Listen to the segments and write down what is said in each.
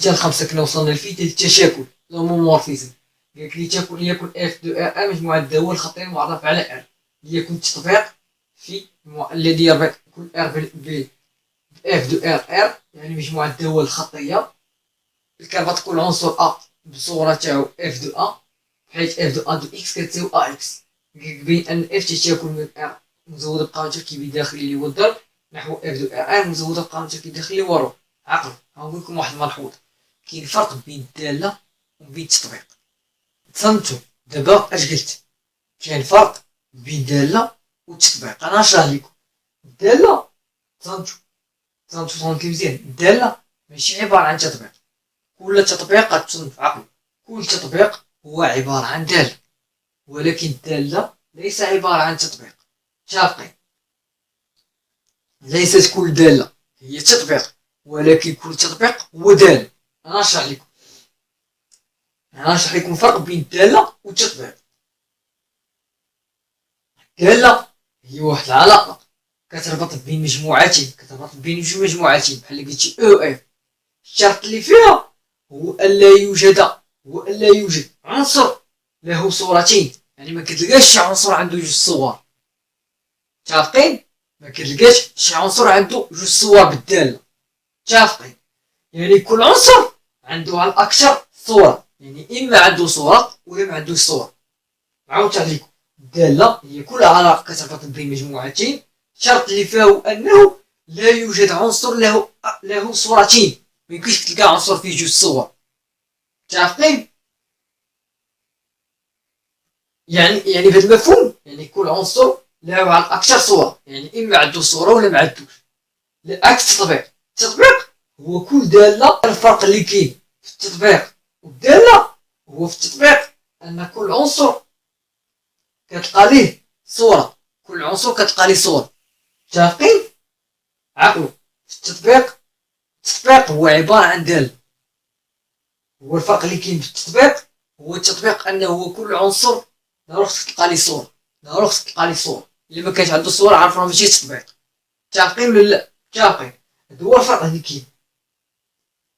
مثال 5 كنا وصلنا لفيه ديال التشاكل لومومورفيزم. قالك لي ليكن اف دو ار ار مجموعة الدول الخطية المعرف على ار، ليكن التطبيق في الذي يربط كل ار ب اف دو ار ار، يعني مجموعة الدول الخطية كربط كل عنصر ا بصورة تاعو اف دو ا، بحيث اف دو ا دو اكس كتساوي ا اكس. كيبين ان اف تتشاكل من ار مزودة بقانون تركيبي داخلي اللي هو الضرب نحو اف دو ار ار مزودة بقانون تركيبي داخلي اللي هو الربع. عقلوا غنقول لكم واحد الملحوظة، كاين فرق بين الدالة وبين التطبيق. تصنتو دابا اش قلت؟ كاين فرق بين دالة والتطبيق. انا نشرح لكم. الدالة تصنتو مزيان، الدالة ماشي عبارة عن تطبيق. كل تطبيق غتصنت عقل، كل تطبيق هو عبارة عن دالة، ولكن الدالة ليس عبارة عن تطبيق. متفقين؟ ليست كل دالة هي تطبيق، ولكن كل تطبيق هو دالة. انا نشرح لكم الفرق بين الدالة والتطبيق. الدالة هي واحد العلاقة كتربط بين مجموعتين، كتربط بين جوج مجموعتين بحال قلتي او اف. الشرط اللي فيها هو ألا يوجد عنصر له صورتين، يعني ما كتلقاش شي عنصر عنده جوج صور. متفقين؟ ما كتلقاش شي عنصر عنده جوج صور بالدالة. متفقين؟ يعني كل عنصر عنده على الأكثر صورة، يعني إما عنده صورة ولا ما عندوش صورة. عاود تعليكم، الدالة هي كل علاقة كتربط بين مجموعتين، الشرط اللي فيها هو أنه لا يوجد عنصر له صورتين، ميمكنش تلقى عنصر فيه جوج صور. متفقين؟ يعني بهذا المفهوم، يعني كل عنصر له على الأكثر صورة، يعني إما عنده صورة ولا ما عندوش. عكس التطبيق هو كل دالة. الفرق اللي كاين في التطبيق والدالة هو في التطبيق أن كل عنصر كتلقى ليه صورة، كل عنصر كتلقى ليه صورة. متفقين؟ عقلوا، في التطبيق هو عبارة عن دالة. هو الفرق اللي كاين في التطبيق أنه هو كل عنصر ضروري خصك تلقى ليه صورة، ضروري خصك تلقى ليه صورة. اللي ما كانش عنده صورة عارف راه ماشي تطبيق. متفقين ولا لا؟ متفقين. هذا هو الفرق اللي كاين.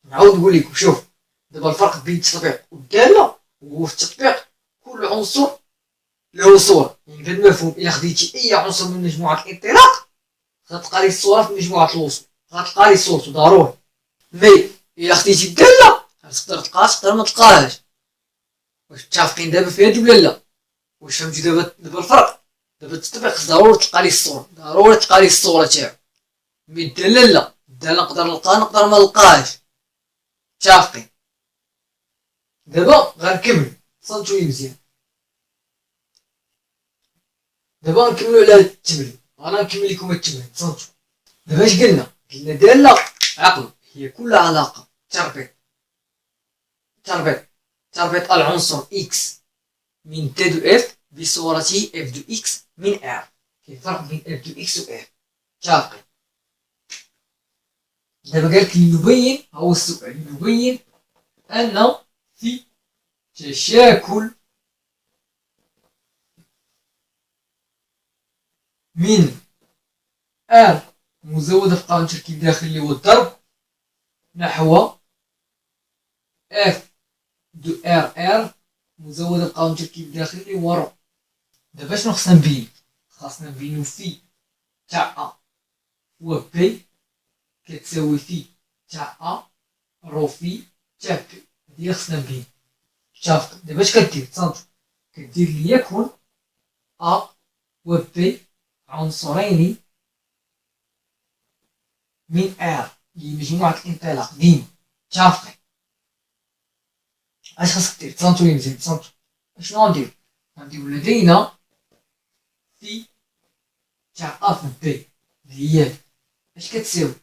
نعاود نقول لكم، شوف دابا الفرق بين التطبيق والدالة هو في التطبيق كل عنصر له صورة، يعني بهذا المفهوم إلا خديتي أي عنصر من مجموعة الانطلاق غتلقى ليه الصورة في مجموعة الوصول، غتلقى ليه صورته ضروري. مي إلا خديتي الدالة غتقدر تلقاها تقدر ما تلقاهاش. واش متفقين دابا في هادي ولا لا؟ واش فهمتي دابا الفرق؟ دابا التطبيق ضروري تلقى ليه الصورة، ضروري تلقى ليه الصورة تاعو. مي الدالة لا، الدالة نقدر نلقاها نقدر ما نلقاهاش. متفقين؟ دابا غنكمل، صنتو لي مزيان. دابا غنكملو على التمرين، انا نكمل لكم التمرين. صنتو دابا اش قلنا دالة عقلوا هي كل علاقة تربط العنصر اكس من تي دو اف بصورته اف دو اكس من ار. كاين فرق بين اف دو اكس و ار. متفقين؟ دابا قالك نبين، هو السؤال، نبين ان في تشاكل من ار مزودة في قانون تركيب داخلي اللي هو الضرب نحو اف دو ار ار مزودة بقانون تركيب داخلي اللي هو رو. دابا شنو خصنا نبين؟ خاصنا نبينو في تاع ا و بي كتساوي في تاع ا رو في تاع بي. هادي خصنا نبين. متفقين؟ دابا اش كدير؟ تصنت كدير ليكن ا و بي عنصرين من ار اللي مجموعة الانطلاق ديما. متفقين؟ اش خاصك دير؟ تصنتو لي مزيان، تصنتو اشنو غندير؟ غنديرو لدينا في تاع ا في بي اللي هي اش كتساوي؟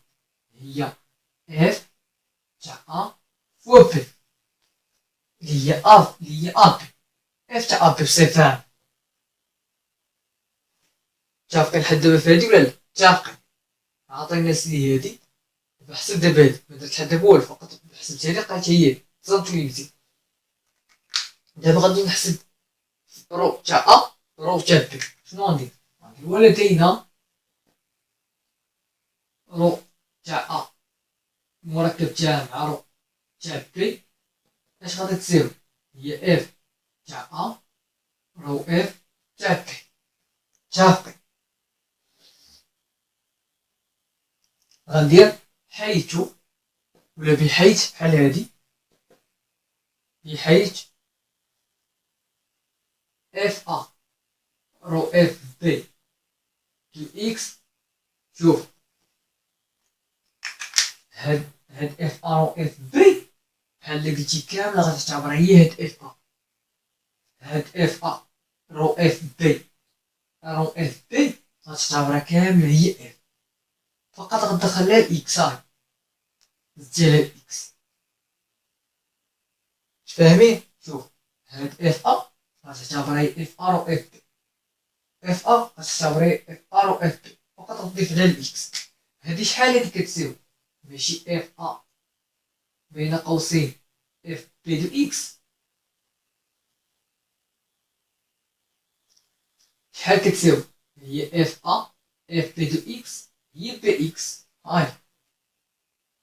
هي اف تاع ا فوا بي اللي هي ا بي. اف تاع ا بي بصفة. متفقين لحد دابا في هادي ولا لا؟ متفقين. عطينا سيدي هادي بحسب دابا هادي ما درت لحد دابا والو، فقط حسبت هادي لقيت هي تصنتو لي مزيان. دابا غادي نحسب رو تاع ا رو تاع بي. شنو غندير؟ غندير ولدينا رو تاع ا مركب تاعها مع رو تاع بي اش غادي تساوي؟ هي اف تاع ا رو اف تاع بي. متفقين؟ غندير حيث ولا بحيث بحال هادي، بحيث اف ا رو اف بي دو اكس. شوف هاد اف ا رو اف بي بحال اللي قلتي كامله غادي تعتبر هي هاد اف ا. هاد اف ا رو اف بي رو اف بي غتعتبرها كامله هي اف، فقط غتدخل لها الاكس. هاي زدتي لها الاكس. فاهمين؟ شوف هاد اف ا غتعتبرها هي اف ا رو اف بي، اف ا غتعتبرها اف ا رو اف بي، فقط غتضيف لها الاكس. هادي شحال هادي كتساوي؟ ماشي اف ا بين قوسين اف بي دو اكس، شحال كتساوي؟ هي اف ا اف بي دو اكس هي بي اكس. هاي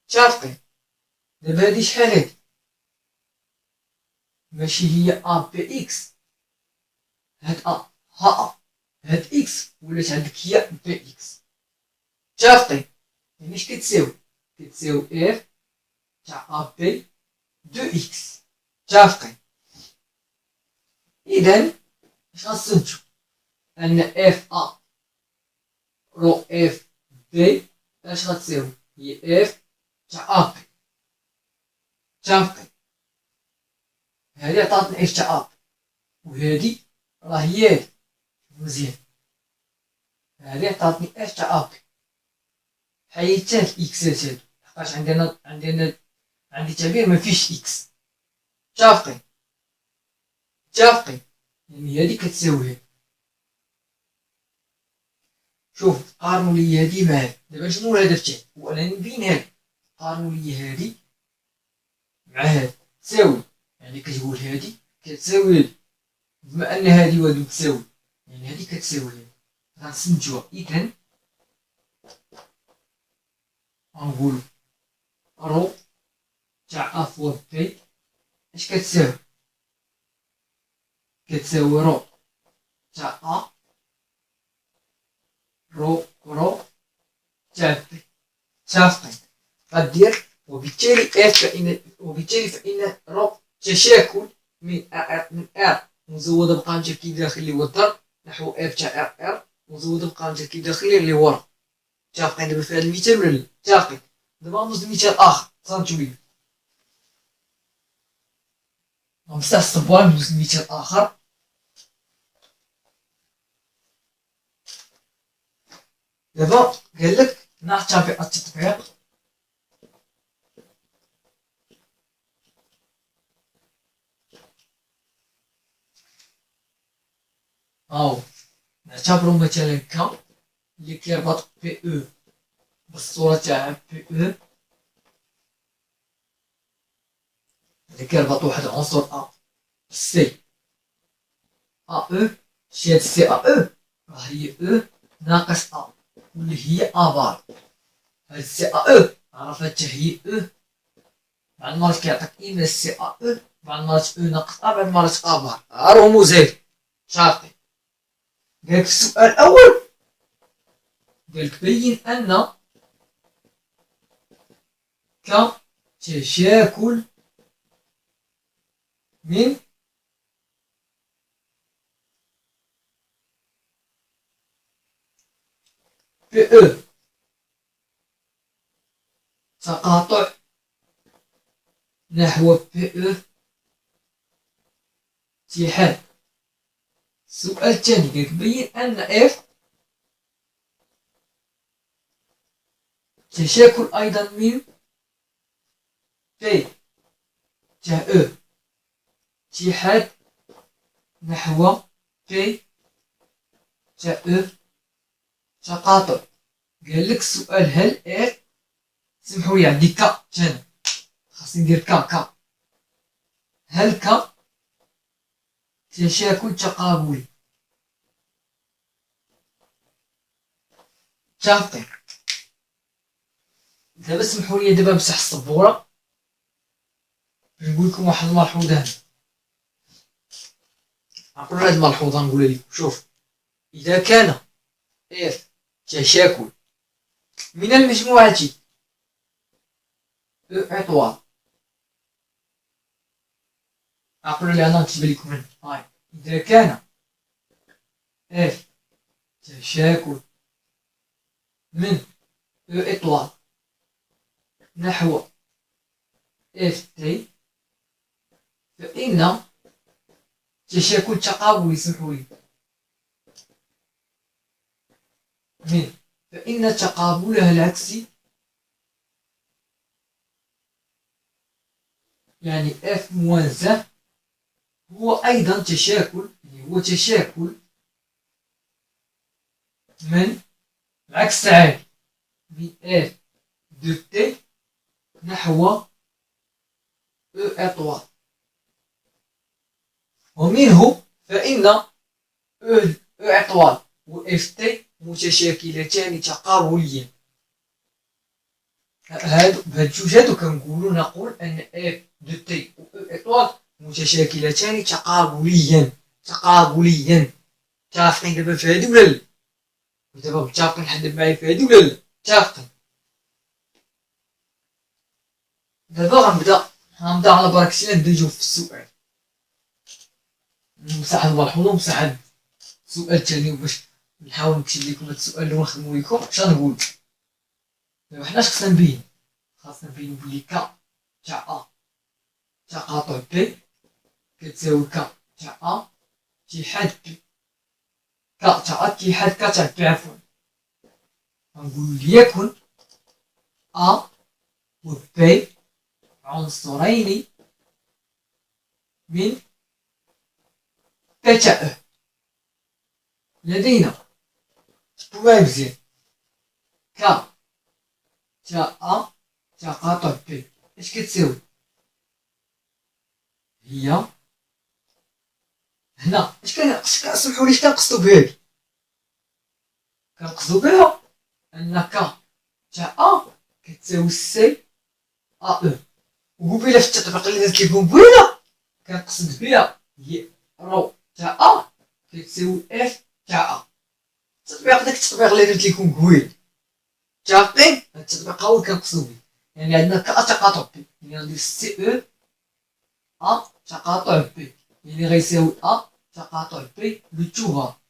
متفقين؟ دابا هادي شحال هادي؟ ماشي هي ا بي اكس، هاد ا ها ا، هاد اكس ولات عندك هي بي اكس. متفقين؟ يعني اش كتساوي؟ كتساوي اف تاع ا بي دو اكس. متفقين؟ اذا اش غنستنتجو؟ ان اف ا رو اف بي اش غتساوي؟ هي اف تاع ا بي. متفقين؟ هادي عطاتنا اف تاع ا بي، وهادي راه هي هادي مزيان. هادي عطاتني اف تاع ا بي، حيدت هاد الاكسات هادو لحقاش عندي تعبير مفيهش اكس. متفقين؟ متفقين؟ يعني هادي كتساوي هادي. شوف قارنوا لي هادي مع هادي. دابا شنو الهدف تاعي؟ هو انني نبين هادي. قارنوا لي هادي مع هادي تساوي، يعني كتقول هادي كتساوي هادي. بما ان هادي وهادي تساوي، يعني هادي كتساوي هادي، غنستنتجوها. اذا غنقولو رو تاع ا فوا بي اش كتساوي؟ كتساوي رو تاع ا رو تاع بي. متفقين؟ غدير وبالتالي فإن رو تشاكل من ار مزودة بقانون تركيب داخلي اللي هو الضرب نحو اف تاع ار مزودة بقانون تركيب داخلي اللي هو راه. متفقين دابا في هذا المثال ولا لا؟ متفقين. دابا غندوز لمثال آخر تصنتو بيه. غنفتح الصبوان ندوز لمثال آخر. دابا قالك نعتبر التطبيق أو نعتبرو مثلا ك اللي كيربط بي او بالصورة تاع بي او، اللي كيربط واحد العنصر ا سي ا او. شي هاد سي ا او راه هي او ناقص ا واللي هي ا بار. هاد سي ا او عرفت حتى هي او، بعض المرات كيعطيك اما سي ا او، بعض المرات او ناقص ا، بعض المرات ا بار. ها رموز هادي شاطي. قالك في السؤال الاول قالك بين ان ك تشاكل من بي او تقاطع نحو بي او اتحاد. السؤال الثاني قالك بين ان اف تشاكل ايضا من بي تاع او اتحاد نحو بي تاع او تقاطع. قال لك السؤال هل اف، سمحوا لي عندي كا تانا خاصني ندير كا هل كا تشاكل تقابلي؟ متفقين؟ دابا سمحوا لي دابا نمسح السبوره نقول لكم واحد الملحوظة هنا. عقلوا هاد الملحوظة نقولها لكم. شوف، إذا كان اف تشاكل من المجموعة او اطوال، عقلوا لي أنا نكتب لكم هنا. هاي، إذا كان اف تشاكل من او اطوال نحو اف تي، فإن تشاكل تقابلي، اسمحوا لي، فإن تقابلها العكسي، يعني اف موان ز، هو أيضا تشاكل، يعني هو تشاكل من العكس تعالي من اف دو تي نحو او اطوال، ومنه فإن او اطوال و اف تي متشاكلتان تقابليا. بهاد الجوج هادو كنقولو نقول ان اف دو تي و او اطوال متشاكلتان تقابليا. متفقين دابا في هادي ولا لا؟ دابا متفقين حد معايا في هادي ولا لا؟ متفقين. دابا غنبدا على بركة الله نبدا نجاوب في السؤال، مساحة الملحوظة ومساحة السؤال الثاني، باش نحاول نكتب لكم هاد السؤال اللي غنخدمو لكم اش غنقول. دابا حنا اش خصنا نبين؟ خاصنا نبينو بلي ك تاع ا تقاطع بي كتساوي ك تاع ا اتحاد بي، ك تاع ا اتحاد ك تاع بي. عفوا، غنقولو ليكن ا و بي عنصرين من بي تاع ا. لدينا تبوها مزيان، ك تاع ا تقاطع بي اش كتساوي؟ هي هنا اش كنسمحوا لي كنقصدو بهادي؟ كنقصدو بها ان ك تاع ا كتساوي سي ا او. وقبيله في التطبيق اللي درت لكم قبيله كنقصد بها هي رو تاع ا كتساوي اف تاع ا. التطبيق داك التطبيق اللي درت لكم قبيله، متفقين؟ هاد التطبيق هو اللي كنقصدو به. يعني عندنا ك تقاطع بي، يعني غندير سي او ا تقاطع بي، يعني غيساوي ا تقاطع بي للتوفار.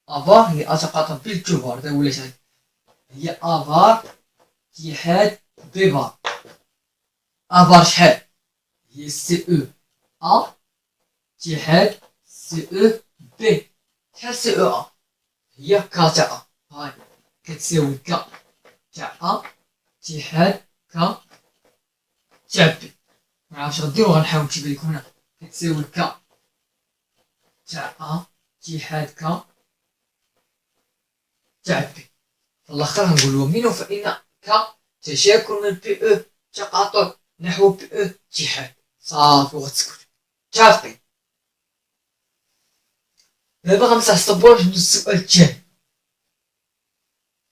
افار هي ا تقاطع بي للتوفار، هذا ولات هي افار اتحاد بي فار. افار شحال؟ هي سي او ا اتحاد سي او بي. شحال سي او ا؟ هي ك تاع ا، هاي كتساوي ك تاع ا اتحاد ك تاع بي. معرفتش غديرو، غنحاول نكتب لكم هنا كتساوي ك تاع ا اتحاد ك تاع بي. في الاخر غنقولو منو فإن ك تشاكل من بي او تقاطع نحو بي او اتحاد. صافي وغتسكت. متفقين؟ دابا غنمسح السبورة باش ندوز للسؤال الثاني.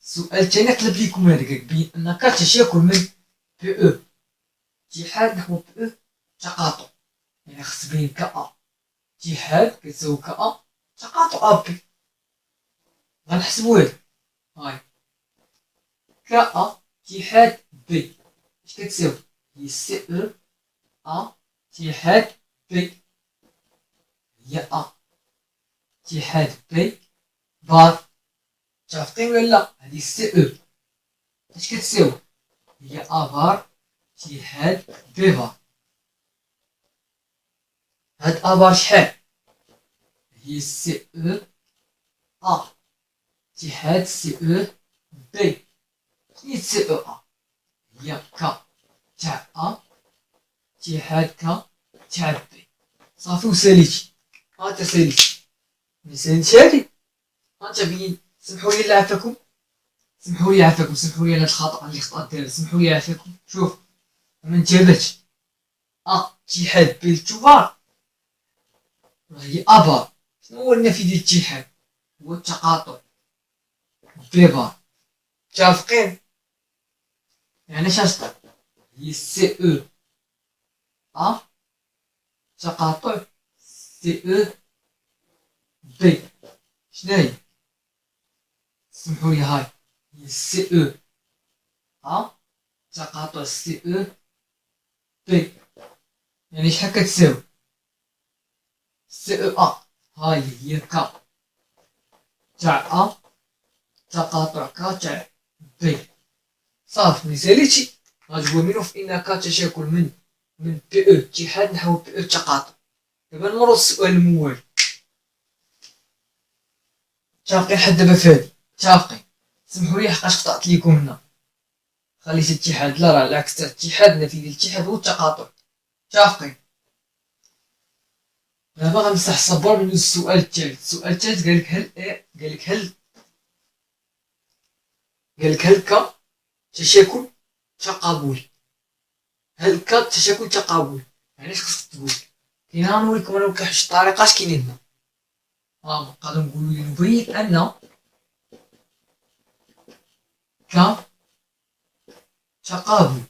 السؤال الثاني طلب لكم هذاك بين ان ك تشاكل من بي او اتحاد نحو بي او تقاطع، يعني خص بين ك ا اتحاد كتساوي ك ا تقاطع ا بي. غنحسبو هادي، هاي ك ا اتحاد بي اش كتساوي؟ هي سي او ا اتحاد بي، هي ا اتحاد بي فار. متفقين ولا لا؟ هادي سي او اش كتساوي؟ هي ا فار اتحاد بي فار. هاد ا فار شحال؟ هي سي او ا اتحاد سي او بي. شنو سي او ا؟ هي ك تاع ا اتحاد ك تاع بي. صافي وساليتي، هانت ساليتي. ملي ساليتي هادي هانت بين. سمحوا لي عافاكم، سمحوا لي عافاكم، سمحوا لي على الخطأ اللي خطأت دابا، سمحوا لي عافاكم. شوف، ما انتبهتش، ا اتحاد بي التوفار هي افار. شنو هو النفي ديال الاتحاد؟ هو التقاطع بي فار. متفقين؟ يعني اش غتبقى؟ هي سي او أ تقاطع سي أو بي. شناهي؟ سمحولي هاي هي سي أو أ تقاطع سي أو بي. يعني شحال كتساوي سي أو أ؟ هاي هي ك تاع أ تقاطع ك تاع بي. صافي ميساليتش. غتقول منو في ان ك تشاكل من بي او اتحاد نحو بي او تقاطع. دابا نمرو للسؤال الموالي. متفقين لحد دابا فهادي؟ متفقين. سمحولي حقاش خطأت ليكم هنا، خليت الاتحاد، لا راه العكس، تاع الاتحاد نتيجة الاتحاد هو التقاطع. متفقين. دابا غنمسح الصبار ندوز للسؤال الثالث. السؤال الثالث قالك هل ك تشاكل تقابلي. هل ك تشاكل تقابلي يعني اش خصك تقول؟ كاين غنوريكم انا واحد الطريقات كاينين هنا. نقدروا نقولوا نبين ان ك تقابل.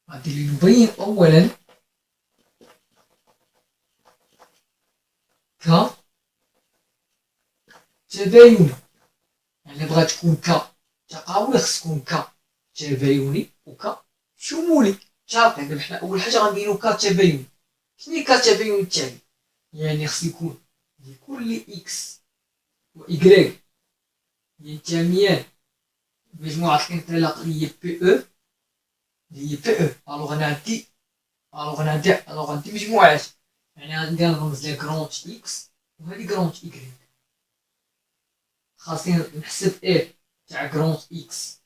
غادي نبين اولا ك تباين. يعني بغات تكون ك تقابل خص تكون ك تبايني وك شمولي. متفقين. دابا حنا اول حاجه غنبينو ك تباين. شنو هي ك تباين التالي؟ يعني خص يكون لكل اكس و إيكغيك ينتميان بمجموعة الانطلاق اللي هي بي او. الوغ غندي مجموعات. يعني غندير نرمز لها كرونت اكس وهادي كرونت إيكغيك. خاصني نحسب اف تاع كرونت اكس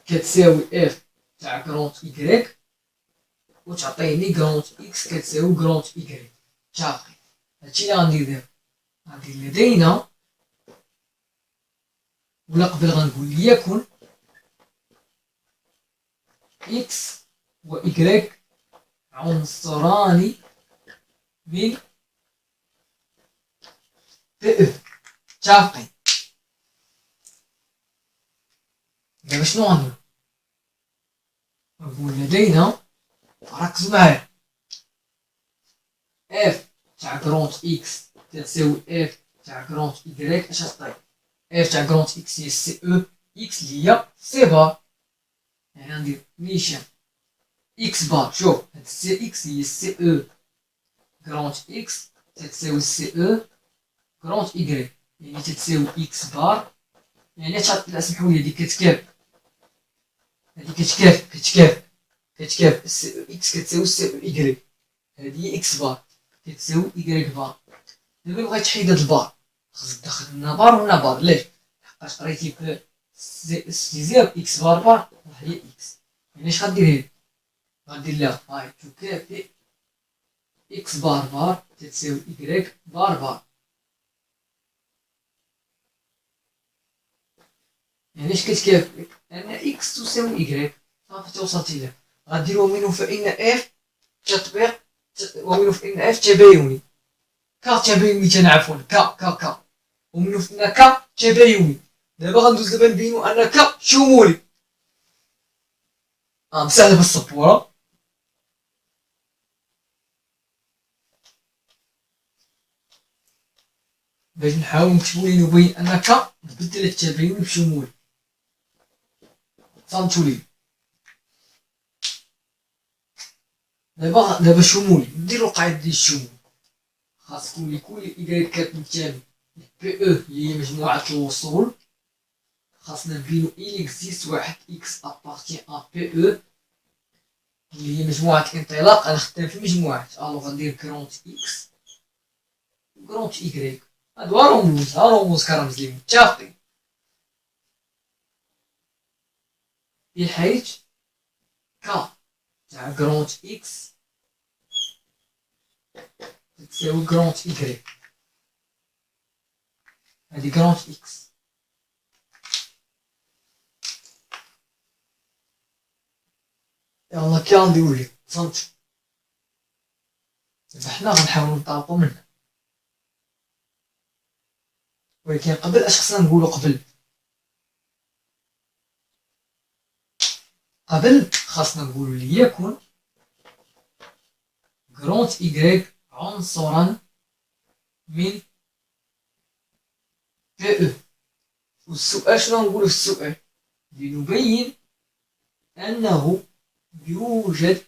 كتساوي اف تاع كرونت إيكغيك وتعطيني كرونت اكس كتساوي كرونت إيكغيك. متفقين. هادشي اللي غندير دابا. غندير لدينا، ولا قبل غنقول ليكن اكس و إيكغيك عنصران من بي او. متفقين. دابا شنو غندير؟ نقول لدينا، ركزوا معايا، اف تاع كرونت اكس تساوي اف تاع كرونت إيكغيك. اش غطيب؟ اف تاع كرونت اكس هي سي او اكس اللي هي سي بار. يعني غندير نيشان اكس بار. شوف هاد سي اكس هي سي او كرونت اكس تتساوي سي او كرونت إيكغيك، يعني تتساوي اكس بار. يعني لا سمحولي هادي كتكاب، هادي كتكاب سي او اكس كتساوي سي او إيكغيك. هادي هي اكس بار كتساوي إيكغيك بار. دابا بغيت تحيد هاد البار، خاصك تدخل لنا بار وهنا بار. علاش؟ حقاش قريتي في سيزيام اكس بار بار راه هي اكس. يعني اش غدير هنا؟ غدير لها هاي تكافئ اكس بار بار تتساوي إيكغيك بار بار. يعني اش كتكافئ؟ أن اكس تساوي إيكغيك. صافي توصلتي لها. غدير ومنه فإن اف تطبيق، ومنه فإن اف تبايني. ك تبايني تنعرفو ك ومنه فإن ك تبايني. دابا غندوز دابا نبينو أن ك شمولي. مساعدة بالسبورة. باش نحاول نكتبولي نبين أن ك نبدل التباين بشمولي. فهمتولي؟ دابا شمولي نديرو القاعدة ديال الشمول. خاص تكون لكل إيكغيك كتنتمي بي او هي مجموعة الوصول. خاصنا نبينو إل إكزيست واحد إكس أبارتيان أ بي او اللي هي مجموعة الانطلاق. أنا خدام في مجموعات. ألوغ غندير كرونت إكس وكرونت إيكغيك. هادو رموز كرمز ليهم. متفقين؟ بحيث ك تاع كرونت إكس تساوي كرونت إيكغيك. هادي كرونت إكس. يلا كي غنديرو ليه. فهمتو؟ دابا حنا غنحاولو نطابقو منها، ولكن قبل اش خصنا نقولو قبل؟ قبل خاصنا نقولوا ليكن جراند إيكغيك عنصرا من بي او. والسؤال شنو نقولوا في السؤال؟ لنبين أنه يوجد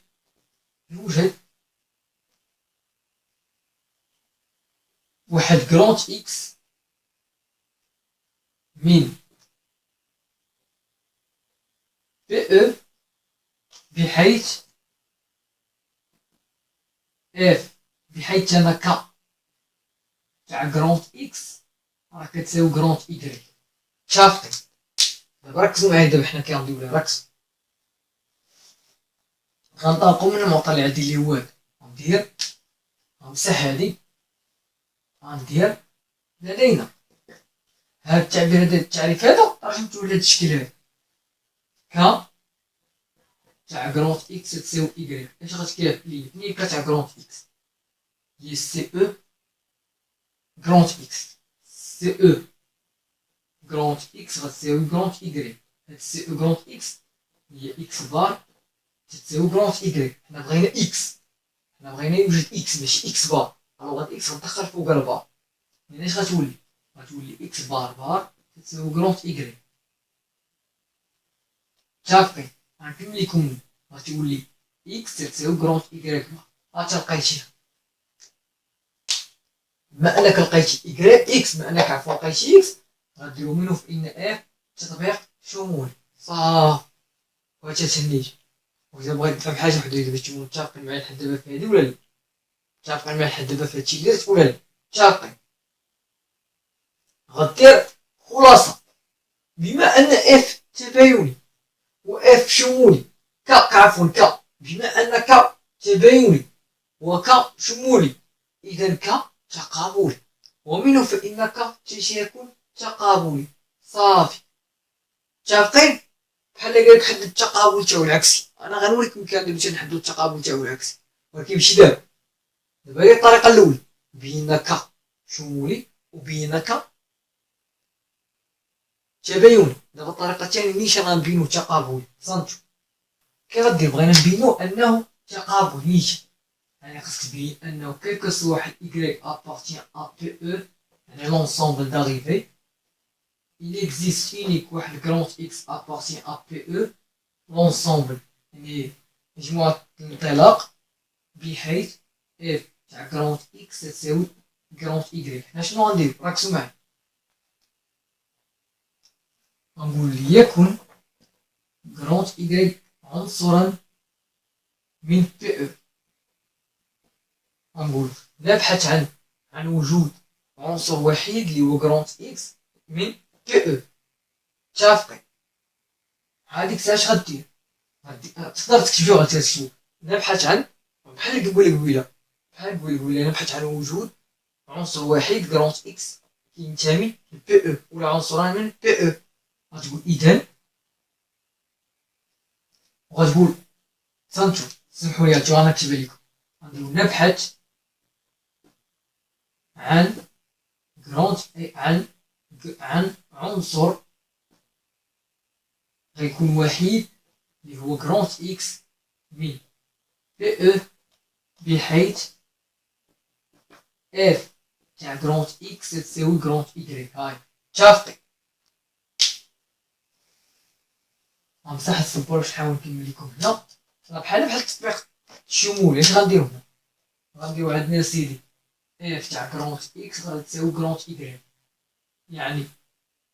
واحد جراند إكس من بي او بحيث اف بحيث أنا ك تاع جراند إكس راه كتساوي جراند إيكغيك. شافطين. دابا ركزوا معايا، دابا حنا كنغاديو ولا ركزوا. غنطلقوا من المعطى اللي عندي اللي هو هذا، غندير غنمسح هادي، غندير لدينا هاد التعبير هذا، التعريف هذا راه جبتو لهاد الشكل هذا ك تاع جراند إكس تساوي إيكغيك. اش غتكافئ ليا؟ ملي ك تاع جراند إكس هي سي او جراند إكس، سي او جراند إكس غتساوي جراند إيكغيك. هاد سي او جراند إكس هي إكس بار تساوي جراند إيكغيك. حنا بغينا إكس، حنا بغينا يوجد إكس ماشي إكس بار. الوغ هاد إكس غندخل فوق البار، يعني اش غتولي؟ غتولي إكس بار تساوي جراند إيكغيك. متفقين؟ غنكمل لكم. غتولي إكس تساوي جراند إيكغيك بار. هاتا لقيتيها. بما انك لقيتي إكس، بما انك عفوا لقيتي إكس، غديرو منو في إن إف تطبيق شمولي صافي وتتهنيت. وإذا بغيت تفهم حاجة وحدة باش تكونو متفقين معايا لحد دابا في هادي ولا لا؟ متفقين معايا لحد دابا في هادشي اللي درت ولا لا؟ متفقين. غدير خلاصة. بما أن إف تبايني و إف شمولي ك بما أن ك تبايني وك شمولي، إذا ك تقابلي، ومنه فإن ك تشيكون تقابلي صافي. متفقين؟ بحال قالك حدد التقابل تاعو العكسي. انا غنوريكم كيف باش نحددو التقابل تاعو العكسي، ولكن ماشي دابا. دابا هي الطريقه الاولى، بينك شمولي وبينك تبايني. دابا الطريقه الثانيه نيشان غنبينو تقابلي. صنتو كي غدير؟ بغينا نبينو انه تقابل نيشان، يعني خاصك تبين انه كيلكو سوا واحد إيكغيك ابارتيان ا بي او، يعني لونسومبل داريفي. il existe unique واحد grand X appartient à PE l'ensemble يعني مجموعة الانطلاق بحيث F تاع grand X تساوي grand Y. حنا شنو غندير؟ ركزوا معايا. غنقول ليكن grand Y عنصرا من PE. غنقول نبحث عن وجود عنصر وحيد اللي هو grand X من PE. متفقين؟ هاديك ساعة اش غدير؟ تقدر تكتبو غتكتبو نبحث عن، بحال اللي قبيله نبحث عن وجود عنصر وحيد جراند إكس كينتمي لبي او ولا عنصران من بي او. غتقول إذا، وغتقول سانتو سمحوا لي غنكتبها لكم. غنديرو نبحث عن جراند عن عنصر غيكون وحيد اللي هو جراند إكس من بي او بحيث اف تاع جراند إكس تساوي جراند إيكغيك. هاي متفقين؟ غنمسح السبورة باش نحاول نكمل لكم هنا. بحال التطبيق الشمولي. اش غنديرو هنا؟ غنديرو عندنا سيدي اف تاع جراند إكس غتساوي جراند إيكغيك، يعني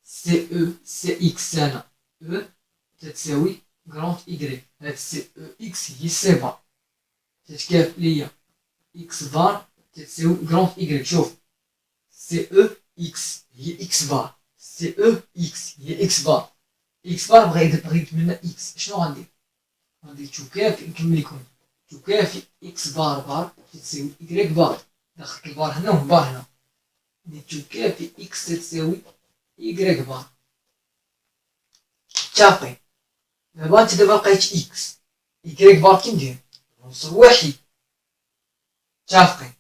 سي او سي إكس هنا او تتساوي جراند إيكغيك. هاد سي او إكس هي سي بار تتكافئ ليا إكس بار تتساوي جراند إيكغيك. شوف سي او إكس هي إكس بار، سي او إكس هي إكس بار. إكس بار بغيت منها إكس، شنو غندير؟ غندير تكافئ. نكمل لكم. تكافئ إكس بار تتساوي إيكغيك بار. دخلت البار هنا والبار هنا. تكافئ إكس تتساوي إيكغيك بار. متفقين؟ دابا انت لقيت إكس، إيكغيك بار كي ندير؟ عنصر واحد. متفقين؟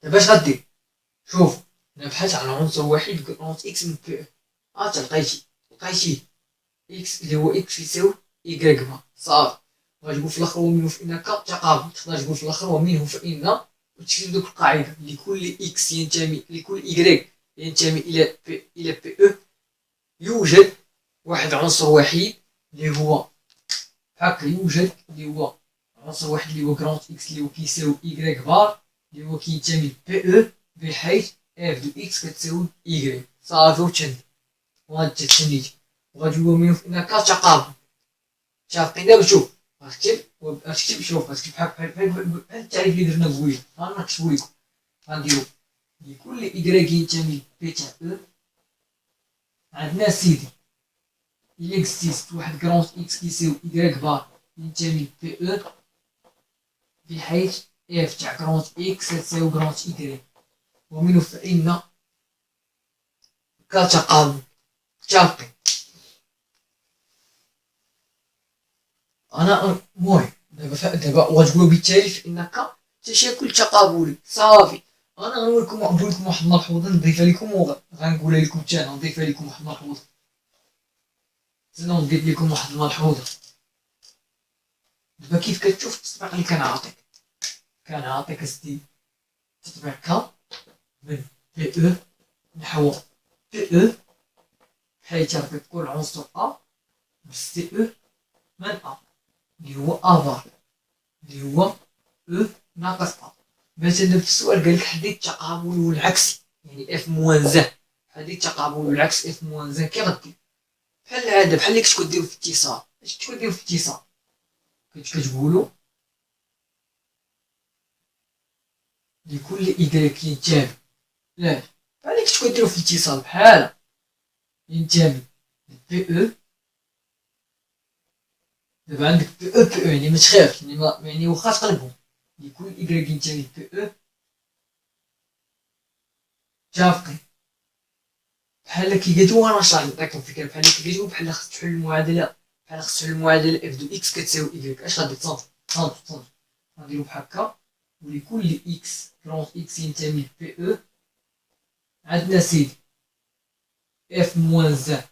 دابا اش غدير؟ شوف نبحث عن عنصر واحد جراند إكس من بي او. هاتا لقيتيه. اكس اللي هو اكس يساوي ايكغيك بار صافي. غتقول في الاخر ومنه فان ك تقابل، تقدر تقول في الاخر ومنه فان وتكتب دوك القاعده لكل اكس ينتمي لكل ايكغيك ينتمي الى بي او يوجد واحد عنصر وحيد اللي هو هكا، يوجد اللي هو عنصر واحد اللي هو كرونت اكس اللي هو كيساوي ايكغيك بار اللي هو كينتمي لبي او بحيث اف دو اكس كتساوي ايكغيك صافي. وتشد وغادي تسنيت وغادي هو منو في انك تقابل متفقين. دابا شوف غتكتب شوف غتكتب بحال التعريف اللي درنا قبيله غنكتبو لكم. غنديرو لكل ايكغيك ينتمي لبي تاع او عندنا سيدي il existe واحد كرونت اكس كيساوي ايكغيك بار ينتمي لبي او بحيث اف تاع كرونت اكس تساوي كرونت ايكغيك ومنه فإن كتقابل. متفقين. انا المهم دابا غتقولوا بالتالي فانك تشكل تقابلي صافي. انا غنقول لكم واحد الملحوظه نضيفها لكم وغنقولها لكم حتى انا نضيفها لكم واحد الملحوظه. نضيف لكم واحد الملحوظه. دابا كيف كتشوف التطبيق اللي كنعطيك اسدي تطبيق ك من بي او نحو بي او حيث يربط كل عنصر ا بسي او من ا اللي هو ا بار اللي هو او ناقص ا. مثلا في السؤال قال لك حدد التقابل والعكس يعني اف موان زان، حدد التقابل والعكس اف موان زان. كي غدير بحال العاده بحال اللي كنتو كديرو في اتصال. اش كنتو كديرو في اتصال؟ كتقولوا لكل ايكغيك ينتمي لا بحال اللي كنتو كديرو في الاتصال بحال ينتمي بي او. دابا عندك بي او بي او يعني ما تخافش يعني واخا تقلبهم لكل ايكغيك ينتمي بي او. متفقين. بحال كي قلتو انا شرح نعطيكم فكره بحال كي قلتو بحال خصك تحل المعادله بحال خصك تحل المعادله اف دو اكس كتساوي ايكغيك. اش غادي تصنت غنديرو بحال هكا ولكل اكس كرونت اكس ينتمي بي او عندنا سيدي اف موان زان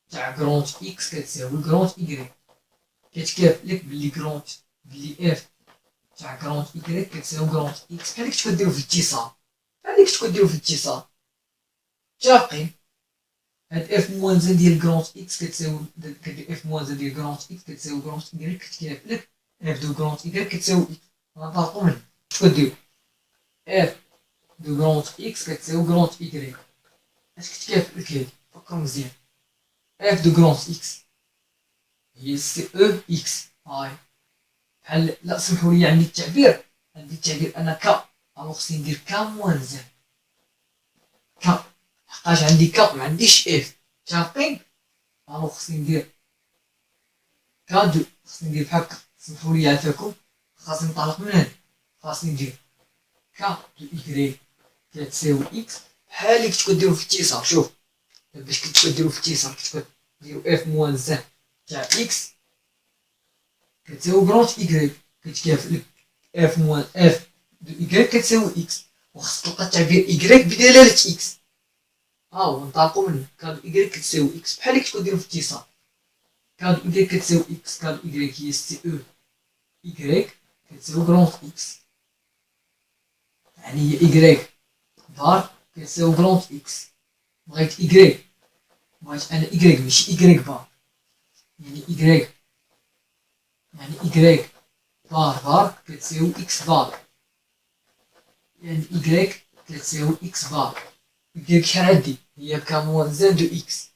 تاع كرونت اكس كتساوي كرونت ايكغيك. كتكافئ لك بلي اف تاع كرونت ايكغيك كتساوي كرونت اكس بحال اللي كنتو كديرو في الاتصال متفقين. هاد اف موان زان ديال كرونت اكس كتساوي اف موان زان ديال كرونت اكس كتساوي كرونت ايكغيك كتكافئ لك اف دو كرونت ايكغيك كتساوي اكس. غنطلقو منه اش كديرو اف دو كرونت اكس كتساوي كرونت ايكغيك. اش كتكافئ لك هادي فكر مزيان. اف دو كرونت اكس هي سي او اكس هاي بحال لا سمحوا لي عندي التعبير انا ك خصني ندير ك موان زان ك حقاش عندي ك ما عنديش اف. متفقين. خصني ندير كادو خصني ندير بحال هكا. سمحوا لي عافاكم خاصني نطلق من هنا. خاصني ندير ك دو ايكغيك كتساوي اكس بحال اللي كنتو كديرو في اتصال. شوف باش كنتو كديرو في اتصال كنتو كديرو اف موان زان تاع اكس كتساوي كرونت ايكغيك كتكافئ لك اف موان اف دو ايكغيك كتساوي اكس وخاص تلقى التعبير ايكغيك بدلالة اكس. هو نطلقو منه كادو ايكغيك كتساوي اكس بحال اللي كنتو كديرو في اتصال. كادو ايكغيك كتساوي اكس كادو ايكغيك هي سي او ايكغيك كتساوي كرونت اكس يعني هي ايكغيك بار كتساوي كرونت اكس. بغيت ايكغيك بغيت انا ايكغيك ماشي ايكغيك بار يعني ايكغيك بار كتساوي اكس بار يعني ايكغيك كتساوي اكس بار. ايكغيك شحال عندي هي ك موان زان دو اكس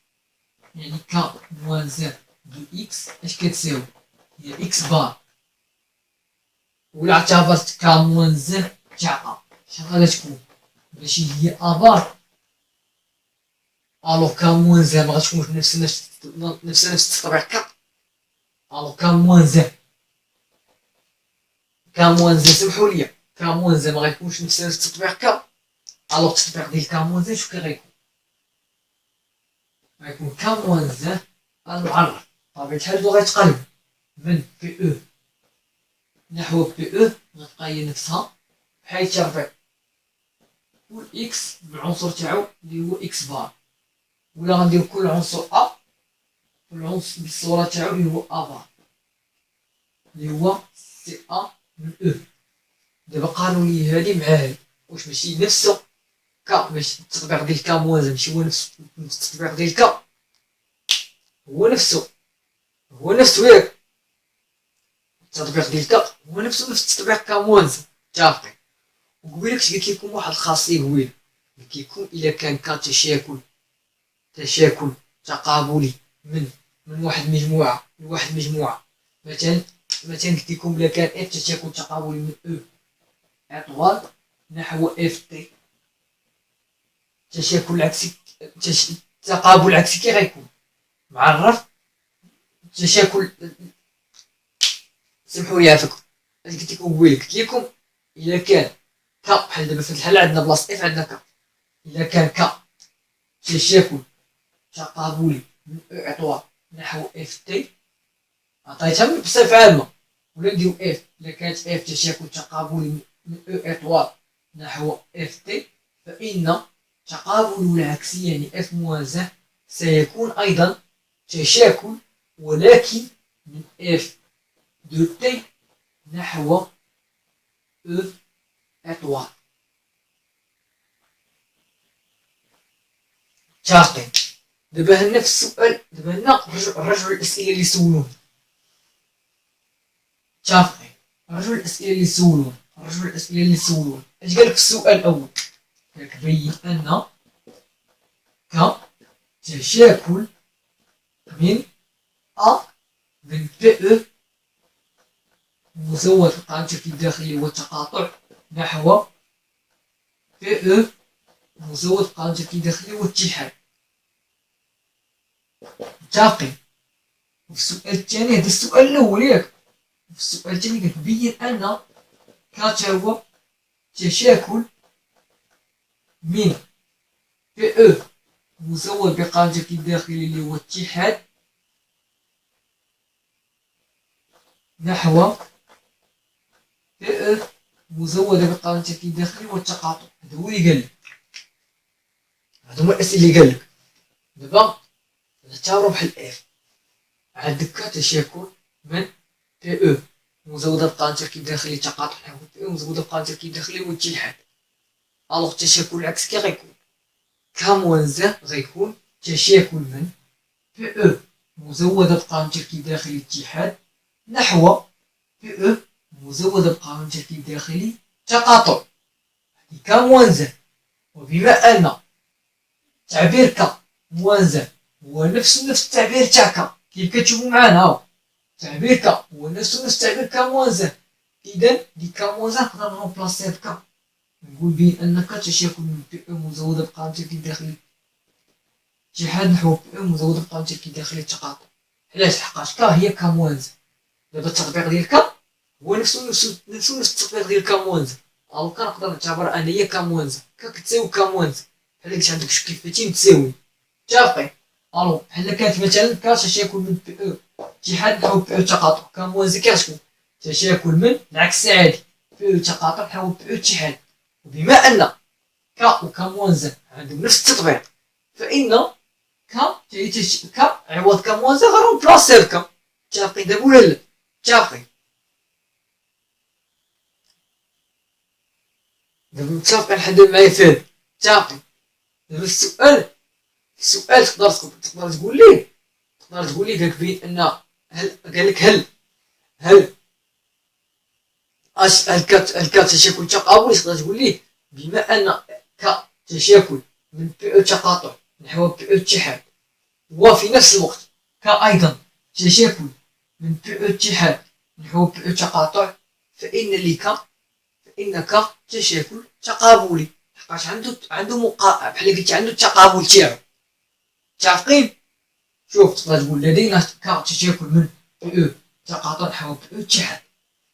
يعني ك موان زان دو اكس اش كتساوي هي اكس بار. ولا اعتبرت ك موان زان تاع ا شحال غادا تكون ماشي هي ا بار الوغ ك موان زان ما غاتكونش نفس الطبيعة ك. الوغ ك موان زان سمحوا لي ك موان زان ما غيكونش نفس التطبيق ك. الوغ التطبيق ديال ك موان زان شوف كي غيكون ك موان زان المعرف بطبيعة الحال غيتقلب من بي او نحو بي او غتبقى هي نفسها بحيث تربط كل اكس بالعنصر تاعو اللي هو اكس بار. ولا غندير كل عنصر ا والعنصر بالصورة تاعو اللي هو افار اللي هو سي ا من او. دابا قالوا لي هادي مع هادي واش ماشي نفس كا، ماشي التطبيق ديال كا موازن ماشي هو نفس التطبيق ديال كا، هو نفسه ياك التطبيق ديال كا هو نفس التطبيق كا موازن متفقين. وقبيله كنت قلت لكم واحد الخاصية قبيله قلت لكم إلا كان كا تشاكل تقابلي من واحد المجموعة لواحد المجموعة، مثلا قلت لكم إلا كان اف تشاكل تقابلي من او اطوال نحو اف تي، تشاكل العكسي تقابل عكسي كي غيكون معرف تشاكل. سمحوا لي عافاكم، قلت لكم قبيله قلت لكم إلا كان كا بحال دابا في الحالة عندنا بلاصة اف عندنا كا، إلا كان كا تشاكل تقابلي من او اطوال نحو اف تي عطيتها بصفة عامة، ولا نديرو اف إلا كانت اف تشاكل تقابلي من او اطوال نحو اف تي فإن تقابل العكسي يعني اف موازاه سيكون أيضا تشاكل ولكن من اف دو تي نحو او اطوال. متفقين؟ دابا هنا في السؤال دابا هنا رجعوا الأسئلة اللي سولونا. متفقين؟ رجعوا الأسئلة اللي سولونا اش قالك في السؤال الأول؟ قالك بين أن ك تشاكل من أ من بي او مزود القاعدة الداخلي والتقاطع نحو بي او مزود القاعدة الداخلي والاتحاد. متفقين؟ وفي السؤال الثاني هذا السؤال الأول ياك، في السؤال الثاني قالك بين أن كا هو تشاكل من بي او مزود بقاعدة الداخلي اللي هو اتحاد نحو بي او مزودة بقاعدة الداخلي والتقاطع. هذا هو اللي قالك، هادو هما الأسئلة اللي قالك. دابا نعتبرو بحال اف عندك تشاكل من بي او مزودة بقاعدة الداخلي تقاطع نحو بي او مزودة بقاعدة الداخلي والاتحاد. الوغ التشاكل العكس كي غيكون كا موان زا غيكون تشاكل من بي او مزودة بقاعدة الداخلي الاتحاد نحو بي او مزودة بقاعدة الداخلي تقاطع كا موان زا. وبما أن تعبير كا موان زا هو نفس التعبير تاع كا كيف كتشوفو معانا هاو، تعبير كا هو نفس تعبير كا موان زا، إذا دي كا موان زا نقدر نرومبلاسيه بكا نقول بين أن كا تشاكل من بي او مزودة بقاعدة الداخلي اتحاد نحو بي او مزودة بقاعدة الداخلي التقاطع. علاش؟ لحقاش كا هي كا موان زا. دابا التطبيق ديال كا هو نفس التطبيق ديال كا موان زا، أو كنقدر نعتبر أن هي كا موان زا كا كتساوي كا موان زا بحال قلت عندك كيفاش تساوي. متفقين؟ الو بحال كانت مثلا كا تشاكل من بي او اتحاد نحو بي او تقاطع كا موان زا كي غتكون تشاكل من العكس عادي بي او تقاطع نحو بي او اتحاد. وبما أن كا وكا موان زا عندهم نفس التطبيق فإن كا كا عوض كا موان زا غنرومبلاسي بكا. متفقين دابا ولا لا؟ متفقين؟ دابا متفقين لحد دابا معايا في هاد؟ متفقين؟ دابا السؤال تقدر تقول ليه قالك بين أن قالك هل كا تشاكل تقابلي تقدر تقول ليه بما أن كا تشاكل من بي او تقاطع نحو بي او اتحاد وفي نفس الوقت كا أيضا تشاكل من بي او اتحاد نحو بي او تقاطع فإن كا تشاكل تقابلي لحقاش عنده بحال قلت عنده التقابل تاعو. متفقين؟ شوف تقدر تقول لدينا كا تشاكل من بي او تقاطع نحو بي او اتحاد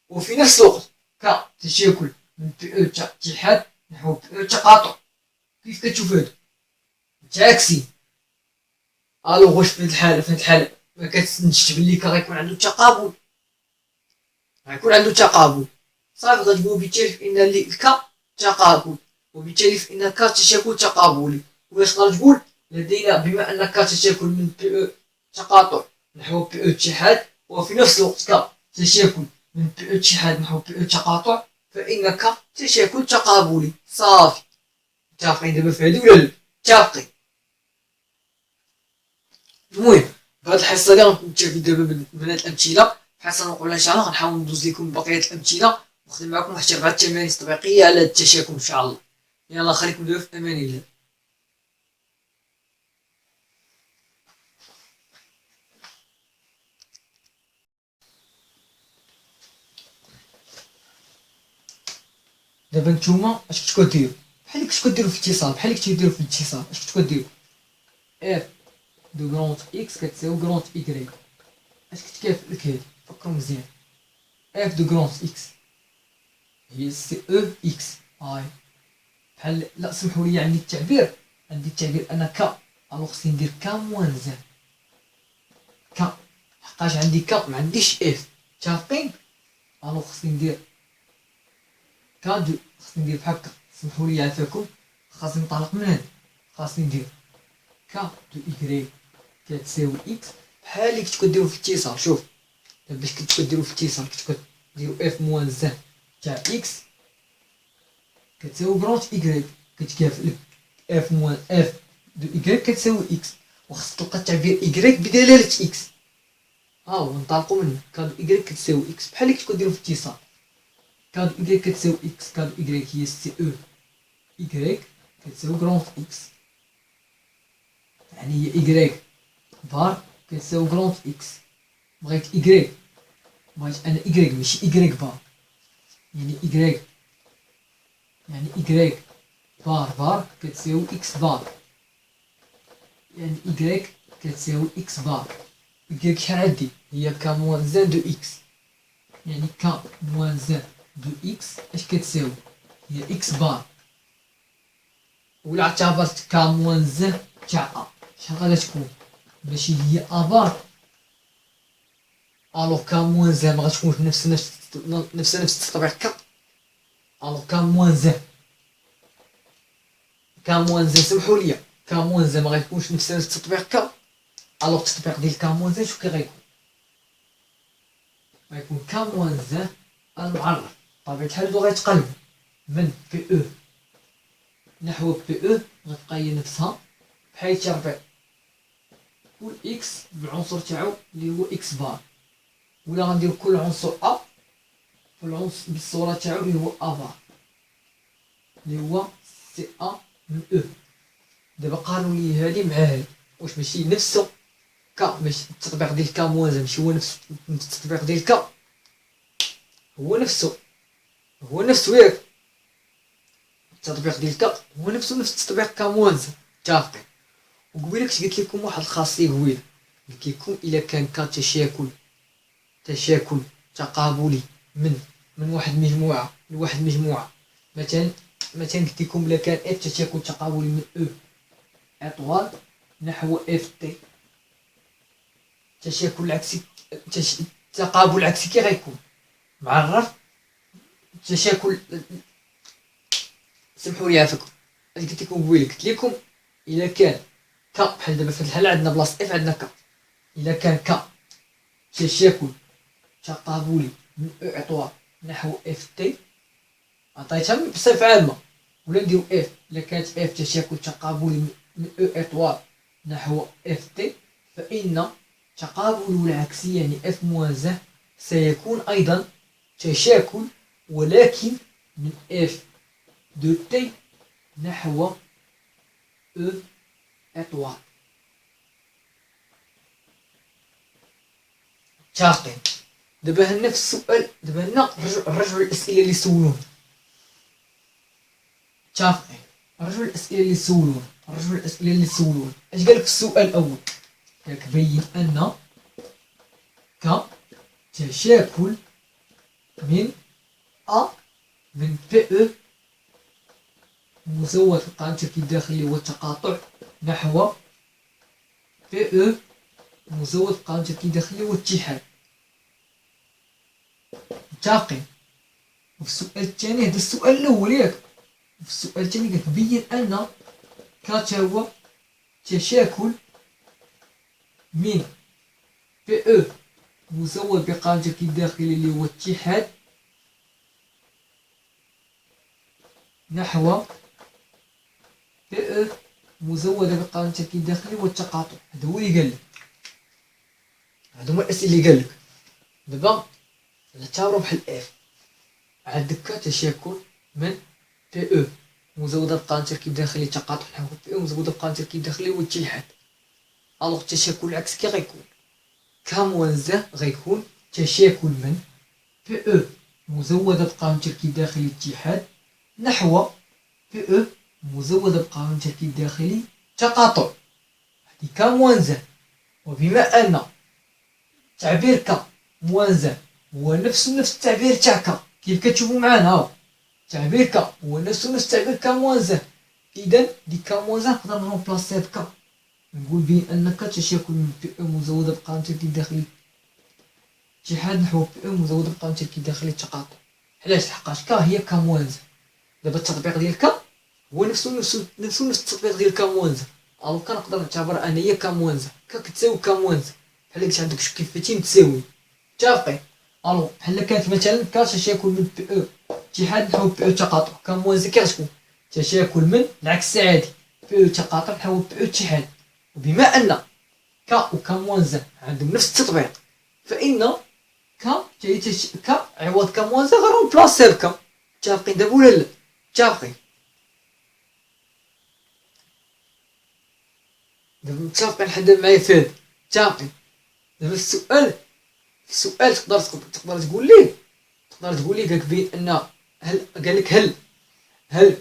وفي نفس الوقت كا تشاكل من بي او اتحاد نحو بي او تقاطع. كيف كتشوف هادو متعاكسين؟ الوغ واش في هاد الحالة ما كتنتجش بلي كا غيكون عنده تقابل، صافي غتقول وبالتالي فإن الكا تقابل وبالتالي فإن كا تشاكل تقابلي. واش تقدر تقول لدينا بما أن كا تشاكل من بي او تقاطع نحو بي او اتحاد، وفي نفس الوقت ك تشاكل من بي او اتحاد نحو بي او تقاطع، فإن ك تشاكل تقابلي. صافي، متفقين دابا في هادي ولا لا؟ متفقين. المهم في هاد الحصة هادي غنكتفي دابا من هاد الأمثلة. في الحصة المقبلة إن شاء الله غنحاول ندوز لكم بقية الأمثلة ونخدم معكم واحد 4 تمارين تطبيقية على هاد التشاكل إن شاء الله. يلا خليكم دابا في أمان الله. دابا نتوما اش كنتو كديرو؟ بحال اللي كنتو كديرو في الاتصال، بحال اللي كنتو كديرو في الاتصال. اش كنتو كديرو؟ اف دو كرونت اكس كتساوي كرونت ايكغيك. اش كنت كافل لك هادي؟ فكروا مزيان. اف دو كرونت اكس هي سي او اكس. هاي بحال، لا سمحوا لي، عندي التعبير انا ك، الوغ خصني ندير ك موان زان ك، حقاش عندي ك ما عنديش اف. متفقين؟ الوغ خصني ندير ك دو، خصني ندير بحال هكا. سمحوا لي عافاكم، خاصني نطلق من هنا. خاصني ندير ك دو ايكغيك كتساوي اكس بحال اللي كنتو كديرو في الاتصال. شوف دابا باش كنتو كديرو في الاتصال كنتو كديرو اف موان زان تاع اكس كتساوي كرونت ايكغيك. كتكافئ لك اف موان اف دو ايكغيك كتساوي اكس، وخصك تلقى التعبير ايكغيك بدلالة اكس. ها هو نطلقو منه. كادو ايكغيك كتساوي اكس بحال اللي كنتو كديرو في الاتصال. كادو ايكغيك كتساوي اكس، كادو ايكغيك هي سي او ايكغيك كتساوي كرونت اكس، يعني هي ايكغيك بار كتساوي كرونت اكس. بغيت ايكغيك، بغيت انا ايكغيك ماشي ايكغيك بار، يعني ايكغيك، يعني ايكغيك بار كتساوي اكس بار، يعني ايكغيك كتساوي اكس بار. ايكغيك شحال عندي؟ هي ك موان زان دو اكس، يعني ك موان زان دو اكس اش كتساوي؟ هي اكس بار. ولا اعتبرت ك موان زان تاع ا شحال غادا تكون؟ ماشي هي ا بار، الوغ ك موان زان ما غتكونش نفس التطبيق ك. الوغ ك موان زان، ك موان زان سمحوا لي، ك موان زان ما غيكونش نفس التطبيق ك. الوغ التطبيق ديال ك موان زان شنو كي غيكون؟ غيكون ك موان زان المعرف بطبيعة الحال بدو غيتقلب من بي او نحو بي او، غتبقى هي نفسها بحال تربيع والاكس بالعنصر تاعو اللي هو اكس بار، ولا غندير كل عنصر ا بالعنصر بالصورة تاعو اللي هو ا بار اللي هو سي ا من او. دابا قارنوا لي هادي مع هادي، واش ماشي نفسو ك؟ ماشي التطبيق ديال ك موازن ماشي هو نفس التطبيق ديال ك؟ هو نفسو ياك؟ التطبيق ديال ك هو نفسو نفس التطبيق ك موازن. متفقين؟ وقبيله كنت قلت لكم واحد الخاصية قبيله، قلت لكم إلا كان ك تشاكل تقابلي من واحد مجموعة لواحد مجموعة. مثلا قلت لكم إلا كان اف تشاكل تقابلي من او اطوال نحو اف تي، تشاكل العكسي تقابل العكسي كي غيكون معرف تشاكل. سمحوا لي عافاكم، قلت لكم قبيله، قلت لكم إلا كان ك بحال دابا في الحالة عندنا بلاصة اف عندنا ك، إلا كان ك تشاكل تقابلي من او اطوال نحو اف تي، عطيتها بصفة عامة، ولا نديرو اف إلا كانت اف تشاكل تقابلي من او اطوال نحو اف تي، فإن تقابل العكسي يعني اف موازاه سيكون أيضا تشاكل ولكن من اف دو تي نحو او اطوال. متفقين؟ دابا هنا في السؤال، دابا هنا نرجعو للأسئلة اللي سولونا. متفقين؟ نرجعو للأسئلة اللي سولونا. اش قالك في السؤال الأول؟ قالك بين أن ك تشاكل من من بي او مزود في القانون التركيبي الداخلي هو التقاطع نحو بي او مزود في القانون التركيبي الداخلي هو الاتحاد. متفقين؟ وفي السؤال الثاني، هذا السؤال الأول ياك، في السؤال الثاني قالك بين أن ك هو تشاكل من بي او مزود بقانون التركيب الداخلي اللي هو اتحاد نحو بي او مزودة بقانون التركيب الداخلي والتقاطع. هذا هو اللي قال لك، هادو هما الاسئله اللي قال لك. دابا نعتبرو بحال اف، عندك كتشكل من بي او مزودة بقانون التركيب الداخلي تقاطع نحو بي او مزودة بقانون التركيب الداخلي والاتحاد. الوغ التشكل العكس كي غيكون كموازة، غيكون تشكل من بي او مزودة بقانون التركيب الداخلي الاتحاد نحو بي او مزودة بقانون التركيب الداخلي تقاطع. هذه كموازة، وبما ان تعبير ك موازة هو نفس التعبير تاع ك، كيف كتشوفوا معانا هاو تعبير ك هو نفس تعبير ك موازة، اذا ديك ك موازة نقدر نرومبلاسيها بك، نقول بأن ك تشكل من بي او مزودة بقانون التركيب الداخلي اتحاد نحو بي او مزودة بقانون التركيب الداخلي التقاطع. علاش؟ لحقاش ك هي ك موازة. دابا التطبيق ديال ك هو نفس التطبيق ديال ك موازة، الوغ كنقدر نعتبر انا هي ك موازة، ك كتساوي ك موازة، بحال قلت عندك كيفاش تساوي متفقين. الوغ بحال كانت مثلا ك تشكل من بي او اتحاد نحو بي او تقاطع، ك موازة كي غتكون تشكل من العكس عادي بي او تقاطع نحو بي او اتحاد. وبما ان ك و ك موازة عندهم نفس التطبيق، فإن ك ك عوض ك موازة غنرومبلاسي بك. متفقين دابا ولا لا؟ متفقين دابا؟ متفقين لحد معايا في هذا؟ متفقين. دابا السؤال تقدر تقول ليه، قالك بان هل قال لك هل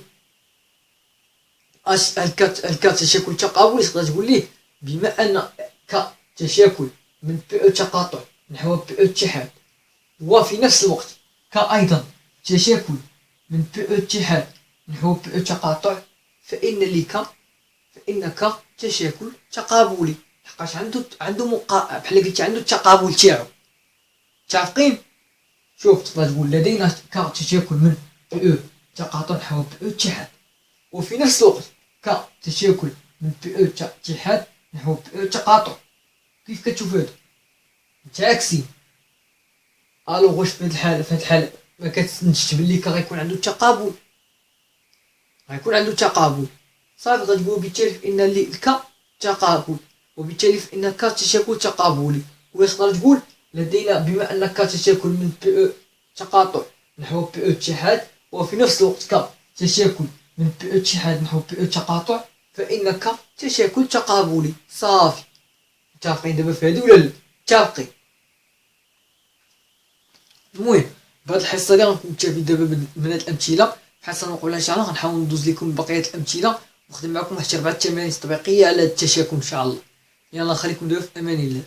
ك تشكل تقابلي، تقدر تقول ليه بما ان ك تشكل من بي او تقاطع نحو بي او اتحاد، وفي نفس الوقت ك ايضا تشكل من بي او اتحاد نحو بي او تقاطع، فإن ك تشكل تقابلي، لحقاش عنده بحال قلت عنده التقابل تاعو. متفقين؟ شوف تقدر تقول لدينا ك تشكل من بي او تقاطع نحو بي او اتحاد، وفي نفس الوقت ك تشكل من بي او اتحاد نحو بي او تقاطع. كيف كتشوف هادو متعاكسين؟ الوغ واش في هاد الحالة ما كتنتجش بلي ك غيكون عنده تقابل؟ غيكون عنده تقابل صافي، غتقول بالتالي فإن ك تقابل، وبالتالي فإن ك تشكل تقابلي. وتقدر تقول لدينا بما ان ك تشكل من بي او تقاطع نحو بي او اتحاد، وفي نفس الوقت ك تشكل من بي او اتحاد نحو بي او تقاطع، فإن ك تشكل تقابلي صافي. متفقين دابا في هادي ولا لا؟ متفقين. المهم بهاد الحصه اللي غنكتفي دابا من هاد الامثله، بحال نقولها ان شاء الله غنحاول ندوز لكم بقيه الامثله ونخدم معكم حتى 4 تمارين تطبيقيه على هاد التشاكل ان شاء الله. يلا خليكم دابا في امان الله.